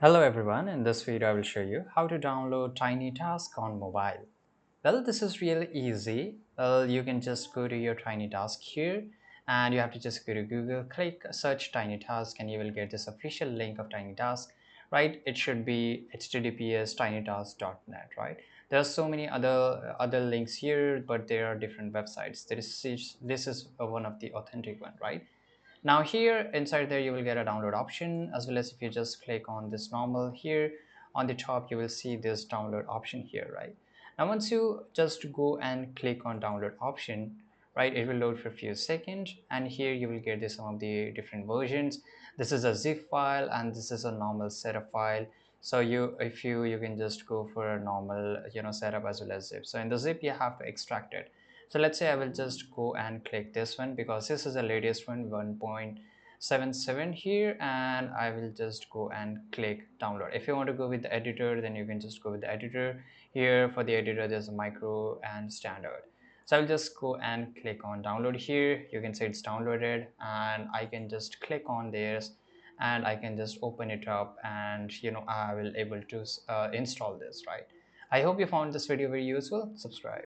Hello everyone, in this video I will show you how to download TinyTask on mobile. Well, this is really easy. Well, you can just go to your TinyTask here and you have to just go to Google, click search TinyTask and you will get this official link of TinyTask, right? It should be https tinytask.net, right? There are so many other links here, but there are different websites. This is one of the authentic one, right? Now here inside there you will get a download option, as well as if you just click on this normal here on the top you will see this download option here, right? Now once you just go and click on download option, right, it will load for a few seconds and here you will get some of the different versions. This is a zip file and this is a normal setup file. So you can just go for a normal setup as well as zip. So in the zip you have to extract it. So let's say I will just go and click this one because this is the latest one, 1.77 here, and I will just go and click download. If you want to go with the editor, then you can just go with the editor. Here for the editor there's a micro and standard. So I'll just go and click on download here. You can say it's downloaded and I can just click on this and I can just open it up and I will able to install this, right? I hope you found this video very useful. Subscribe.